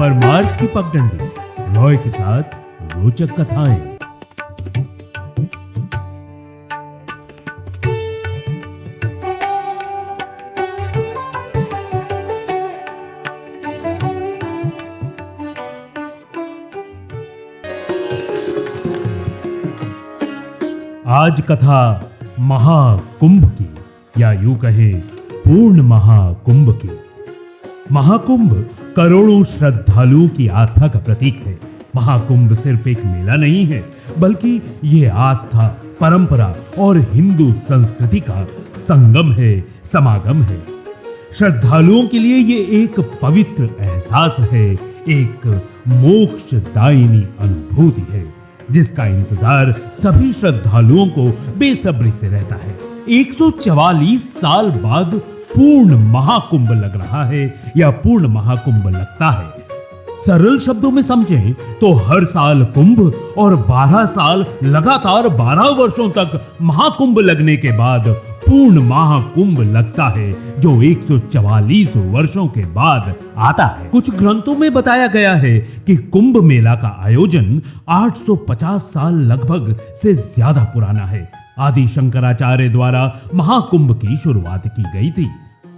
परमार्थ की पगडंडी, रॉय के साथ रोचक कथाएं। आज कथा महाकुंभ की, या यूं कहें पूर्ण महाकुंभ की। महाकुंभ करोड़ों श्रद्धालुओं की आस्था का प्रतीक है। महाकुंभ सिर्फ एक मेला नहीं है, बल्कि ये आस्था, परंपरा और हिंदू संस्कृति का संगम है, समागम है। श्रद्धालुओं के लिए ये एक पवित्र एहसास है, एक मोक्षदायिनी अनुभूति है, जिसका इंतजार सभी श्रद्धालुओं को बेसब्री से रहता है। 144 साल बाद पूर्ण महाकुंभ लग रहा है, या पूर्ण महाकुंभ लगता है। सरल शब्दों में समझें तो हर साल कुंभ और 12 साल लगातार 12 वर्षों तक महाकुंभ लगने के बाद पूर्ण महाकुंभ लगता है, जो 144 वर्षों के बाद आता है। कुछ ग्रंथों में बताया गया है कि कुंभ मेला का आयोजन 850 साल लगभग से ज्यादा पुराना है। आदि शंकराचार्य द्वारा महाकुंभ की शुरुआत की गई थी।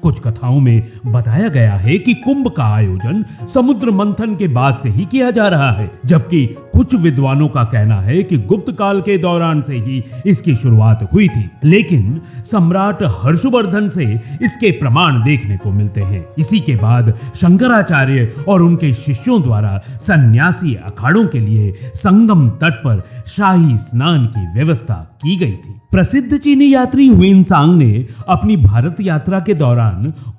कुछ कथाओं में बताया गया है कि कुंभ का आयोजन समुद्र मंथन के बाद से ही किया जा रहा है, जबकि कुछ विद्वानों का कहना है कि गुप्त काल के दौरान से ही इसकी शुरुआत हुई थी। लेकिन सम्राट हर्षवर्धन से इसके प्रमाण देखने को मिलते हैं। इसी के बाद शंकराचार्य और उनके शिष्यों द्वारा सन्यासी अखाड़ों के लिए संगम तट पर शाही स्नान की व्यवस्था की गई थी। प्रसिद्ध चीनी यात्री हुएनसांग ने अपनी भारत यात्रा के दौरान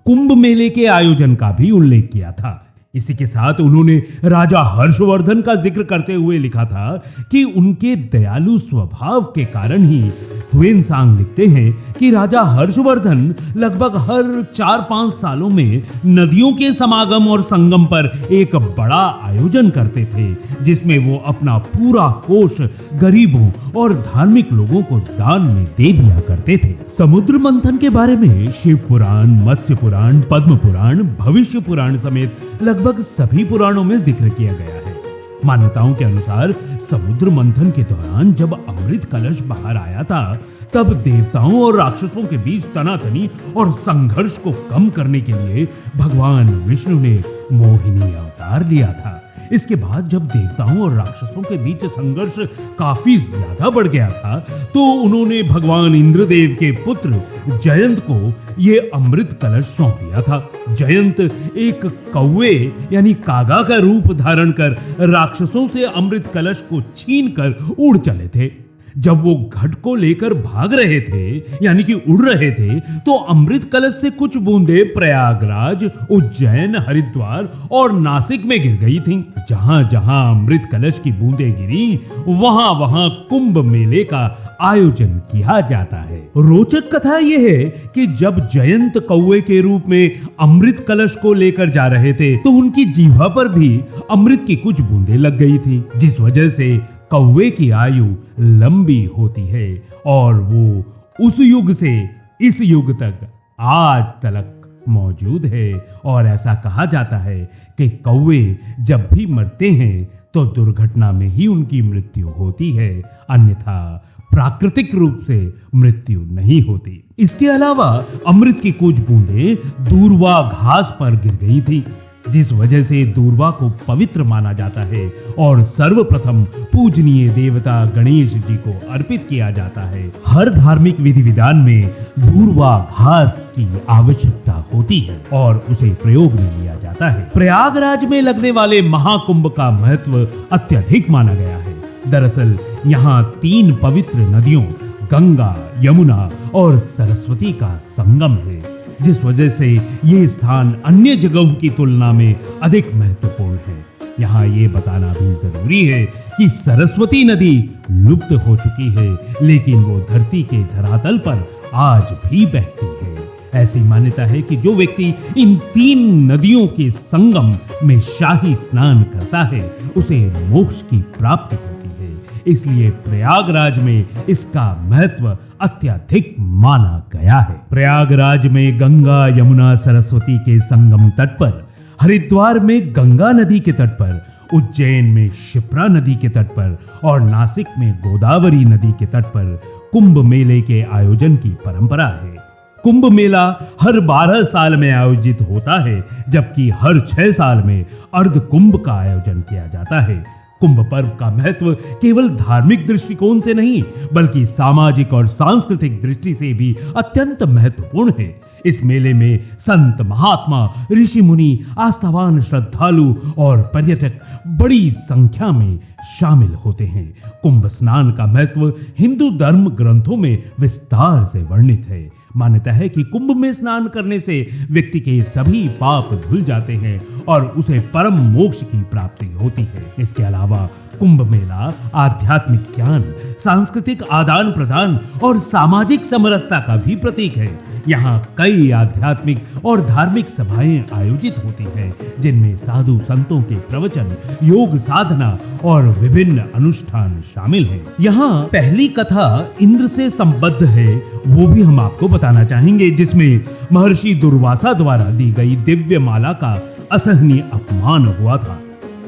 कुंभ मेले के आयोजन का भी उल्लेख किया था। इसी के साथ उन्होंने राजा हर्षवर्धन का जिक्र करते हुए लिखा था कि उनके दयालु स्वभाव के कारण ही हुएनसांग लिखते हैं कि राजा हर्षवर्धन लगभग हर 4-5 सालों में नदियों के समागम और संगम पर एक बड़ा आयोजन करते थे, जिसमें वो अपना पूरा कोष गरीबों और धार्मिक लोगों को दान में दे दिया करते थे। समुद्र मंथन के बारे में शिव पुराण, मत्स्य पुराण, पद्म पुराण, भविष्य पुराण समेत लगभग सभी पुराणों में जिक्र किया गया है। मान्यताओं के अनुसार समुद्र मंथन के दौरान जब अमृत कलश बाहर आया था, तब देवताओं और राक्षसों के बीच तनातनी और संघर्ष को कम करने के लिए भगवान विष्णु ने मोहिनी अवतार लिया था। इसके बाद जब देवताओं और राक्षसों के बीच संघर्ष काफी ज्यादा बढ़ गया था, तो उन्होंने भगवान इंद्रदेव के पुत्र जयंत को यह अमृत कलश सौंप दिया था। जयंत एक कौवे यानी कागा का रूप धारण कर राक्षसों से अमृत कलश को छीनकर उड़ चले थे। जब वो घट को लेकर भाग रहे थे, यानी कि उड़ रहे थे, तो अमृत कलश से कुछ बूंदे प्रयागराज, उज्जैन, हरिद्वार और नासिक में गिर गई थीं। जहां जहां अमृत कलश की बूंदें गिरी, वहां वहां कुंभ मेले का आयोजन किया जाता है। रोचक कथा यह है कि जब जयंत कौवे के रूप में अमृत कलश को लेकर जा रहे थे, तो उनकी जीवा पर भी अमृत की कुछ बूंदें लग गई थी, जिस वजह से कौवे की आयु लंबी होती है और वो उस युग से इस युग तक आज तक मौजूद है। और ऐसा कहा जाता है कि कौवे जब भी मरते हैं तो दुर्घटना में ही उनकी मृत्यु होती है, अन्यथा प्राकृतिक रूप से मृत्यु नहीं होती। इसके अलावा अमृत की कुछ बूंदें दूर्वा घास पर गिर गई थी, जिस वजह से दूर्वा को पवित्र माना जाता है और सर्वप्रथम पूजनीय देवता गणेश जी को अर्पित किया जाता है। हर धार्मिक विधि विधान में दूर्वा घास की आवश्यकता होती है और उसे प्रयोग में लिया जाता है। प्रयागराज में लगने वाले महाकुंभ का महत्व अत्यधिक माना गया है। दरअसल यहाँ 3 पवित्र नदियों गंगा, यमुना और सरस्वती का संगम है, जिस वजह से ये स्थान अन्य जगहों की तुलना में अधिक महत्वपूर्ण है। यहाँ ये बताना भी जरूरी है कि सरस्वती नदी लुप्त हो चुकी है, लेकिन वो धरती के धरातल पर आज भी बहती है। ऐसी मान्यता है कि जो व्यक्ति इन 3 नदियों के संगम में शाही स्नान करता है, उसे मोक्ष की प्राप्ति होती है। इसलिए प्रयागराज में इसका महत्व अत्यधिक माना गया है। प्रयागराज में गंगा, यमुना, सरस्वती के संगम तट पर हरिद्वार में गंगा नदी के तट पर, उज्जैन में शिप्रा नदी के तट पर और नासिक में गोदावरी नदी के तट पर कुंभ मेले के आयोजन की परंपरा है। कुंभ मेला हर 12 साल में आयोजित होता है, जबकि हर 6 साल में अर्ध कुंभ का आयोजन किया जाता है। कुंभ पर्व का महत्व केवल धार्मिक दृष्टिकोण से नहीं, बल्कि सामाजिक और सांस्कृतिक दृष्टि से भी अत्यंत महत्वपूर्ण है। इस मेले में संत, महात्मा, ऋषि मुनि, आस्थावान श्रद्धालु और पर्यटक बड़ी संख्या में शामिल होते हैं। कुंभ स्नान का महत्व हिंदू धर्म ग्रंथों में विस्तार से वर्णित है। मान्यता है कि कुंभ में स्नान करने से व्यक्ति के सभी पाप धुल जाते हैं और उसे परम मोक्ष की प्राप्ति होती है। इसके अलावा कुंभ मेला आध्यात्मिक ज्ञान, सांस्कृतिक आदान प्रदान और सामाजिक समरसता का भी प्रतीक है। यहाँ कई आध्यात्मिक और धार्मिक सभाएं आयोजित होती हैं, जिनमें साधु संतों के प्रवचन, योग साधना और विभिन्न अनुष्ठान शामिल हैं। यहाँ पहली कथा इंद्र से संबद्ध है, वो भी हम आपको बताना चाहेंगे, जिसमें महर्षि दुर्वासा द्वारा दी गई दिव्य माला का असहनीय अपमान हुआ था।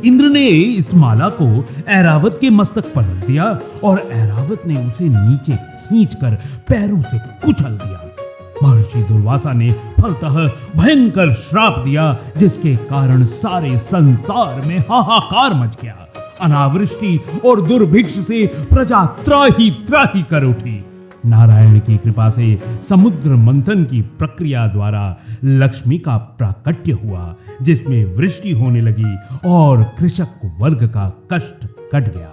इंद्र ने इस माला को ऐरावत के मस्तक पर रख दिया और ऐरावत ने उसे नीचे खींचकर पैरों से कुचल दिया। महर्षि दुर्वासा ने फलतः भयंकर श्राप दिया, जिसके कारण सारे संसार में हाहाकार मच गया। अनावृष्टि और दुर्भिक्ष से प्रजा त्राही त्राही कर उठी। नारायण की कृपा से समुद्र मंथन की प्रक्रिया द्वारा लक्ष्मी का प्राकट्य हुआ, जिसमें वृष्टि होने लगी और कृषक वर्ग का कष्ट कट गया।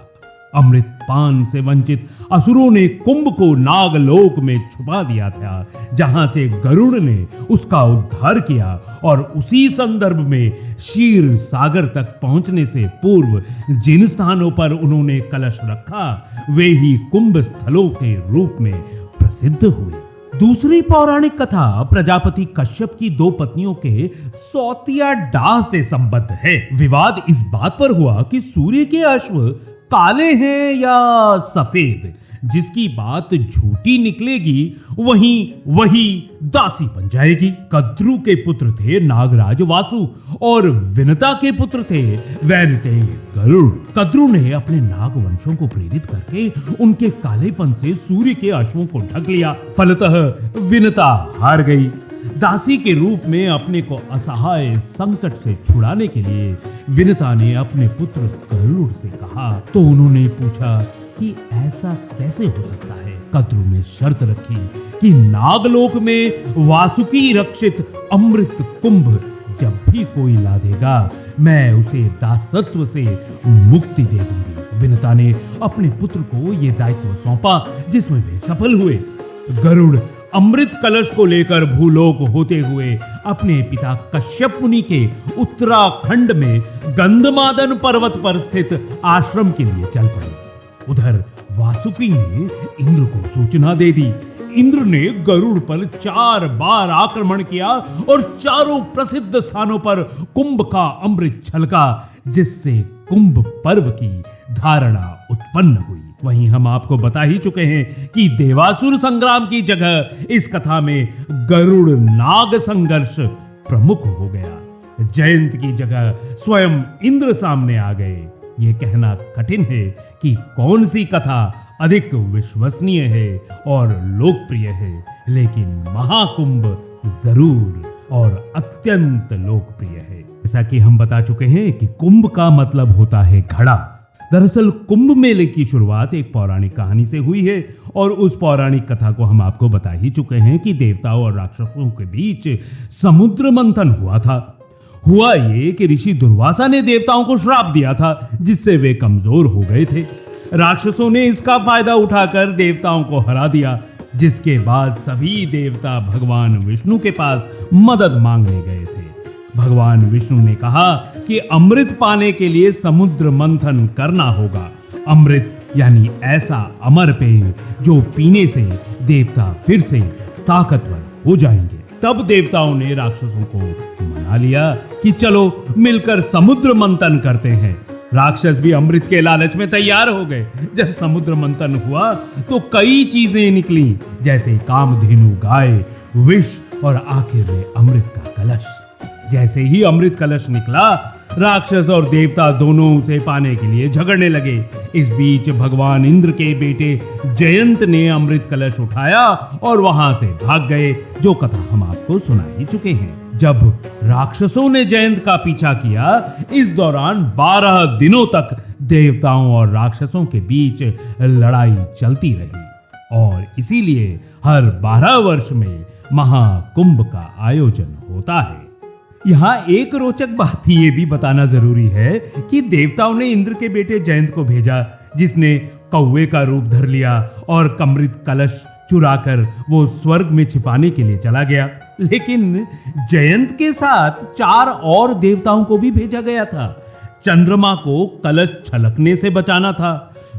अमृत पान से वंचित असुरों ने कुंभ को नागलोक में छुपा दिया था, जहां से गरुड़ ने उसका उद्धार किया और उसी संदर्भ में क्षीर सागर तक पहुंचने से पूर्व जिन स्थानों पर उन्होंने कलश रखा, वे ही कुंभ स्थलों के रूप में प्रसिद्ध हुए। दूसरी पौराणिक कथा प्रजापति कश्यप की 2 पत्नियों के सौतिया डाह से संबद्ध है। विवाद इस बात पर हुआ कि सूर्य के अश्व काले हैं या सफेद। जिसकी बात झूठी निकलेगी वही दासी बन जाएगी। कद्रु के पुत्र थे नागराज वासु और विनता के पुत्र थे वैनतेय गरुड़। कद्रु ने अपने नाग वंशों को प्रेरित करके उनके कालेपन से सूर्य के अश्वों को ढक लिया। फलतः विनता हार गई। दासी के रूप में अपने को असहाय संकट से छुड़ाने के लिए विनता ने अपने पुत्र गरुड़ से कहा, तो उन्होंने पूछा कि ऐसा कैसे हो सकता है। कद्रु ने शर्त रखी कि नागलोक में वासुकी रक्षित अमृत कुंभ जब भी कोई लादेगा, मैं उसे दासत्व से मुक्ति दे दूंगी। विनता ने अपने पुत्र को यह दायित्व सौंपा, जिसमें वे सफल हुए। गरुड़ अमृत कलश को लेकर भूलोक होते हुए अपने पिता कश्यप मुनि के उत्तराखंड में गंधमादन पर्वत पर स्थित आश्रम के लिए चल पड़े। उधर वासुकी ने इंद्र को सूचना दे दी। इंद्र ने गरुड़ पर 4 बार आक्रमण किया और चारों प्रसिद्ध स्थानों पर कुंभ का अमृत छलका, जिससे कुंभ पर्व की धारणा उत्पन्न हुई। वहीं हम आपको बता ही चुके हैं कि देवासुर संग्राम की जगह इस कथा में गरुड़ नाग संघर्ष प्रमुख हो गया। जयंत की जगह स्वयं इंद्र सामने आ गए। ये कहना कठिन है कि कौन सी कथा अधिक विश्वसनीय है और लोकप्रिय है, लेकिन महाकुंभ जरूर और अत्यंत लोकप्रिय है। जैसा कि हम बता चुके हैं कि कुंभ का मतलब होता है घड़ा। दरअसल कुंभ मेले की शुरुआत एक पौराणिक कहानी से हुई है और उस पौराणिक कथा को हम आपको बता ही चुके हैं कि देवताओं और राक्षसों के बीच समुद्र मंथन हुआ था। हुआ ये कि ऋषि दुर्वासा ने देवताओं को श्राप दिया था, जिससे वे कमजोर हो गए थे। राक्षसों ने इसका फायदा उठाकर देवताओं को हरा दिया, जिसके बाद सभी देवता भगवान विष्णु के पास मदद मांगने गए थे। भगवान विष्णु ने कहा कि अमृत पाने के लिए समुद्र मंथन करना होगा। अमृत यानी ऐसा अमर पेय जो पीने से देवता फिर से ताकतवर हो जाएंगे। तब देवताओं ने राक्षसों को मना लिया कि चलो मिलकर समुद्र मंथन करते हैं। राक्षस भी अमृत के लालच में तैयार हो गए। जब समुद्र मंथन हुआ तो कई चीजें निकली, जैसे कामधेनु गाय, विष और आखिर में अमृत का कलश। जैसे ही अमृत कलश निकला, राक्षस और देवता दोनों उसे पाने के लिए झगड़ने लगे। इस बीच भगवान इंद्र के बेटे जयंत ने अमृत कलश उठाया और वहां से भाग गए, जो कथा हम आपको सुना ही चुके हैं। जब राक्षसों ने जयंत का पीछा किया, इस दौरान 12 दिनों तक देवताओं और राक्षसों के बीच लड़ाई चलती रही और इसीलिए हर 12 वर्ष में महाकुंभ का आयोजन होता है। यहाँ एक रोचक बात ये भी बताना जरूरी है कि देवताओं ने इंद्र के बेटे जयंत को भेजा, जिसने कौवे का रूप धर लिया और अमृत कलश चुराकर वो स्वर्ग में छिपाने के लिए चला गया। लेकिन जयंत के साथ 4 और देवताओं को भी भेजा गया था। चंद्रमा को कलश छलकने से बचाना था,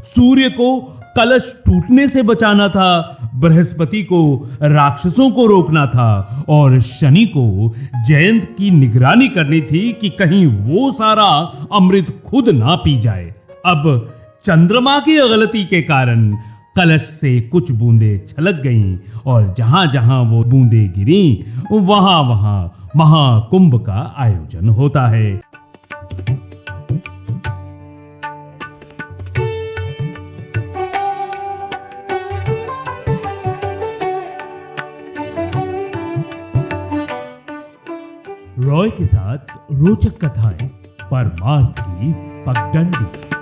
सूर्य को कलश टूटने से बचाना था, बृहस्पति को राक्षसों को रोकना था और शनि को जयंत की निगरानी करनी थी कि कहीं वो सारा अमृत खुद ना पी जाए। अब चंद्रमा की गलती के कारण कलश से कुछ बूंदें छलक गईं और जहां जहां वो बूंदें गिरी, वहां वहां महाकुंभ का आयोजन होता है। रॉय के साथ रोचक कथाएं, परमार्थ की पगडंडी।